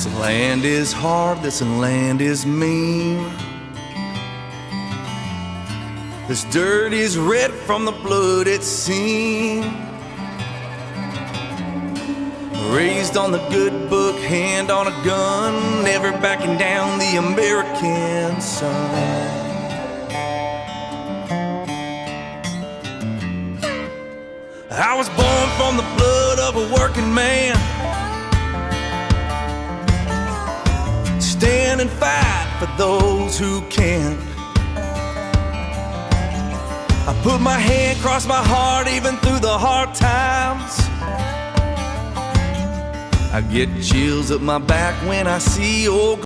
This land is hard, this land is mean. This dirt is red from the blood it's seen. Raised on the good book, hand on a gun, never backing down the American sun. I was born from the blood of a working man. Stand and fight for those who can't. I put my hand across my heart even through the hard times. I get chills up my back when I see old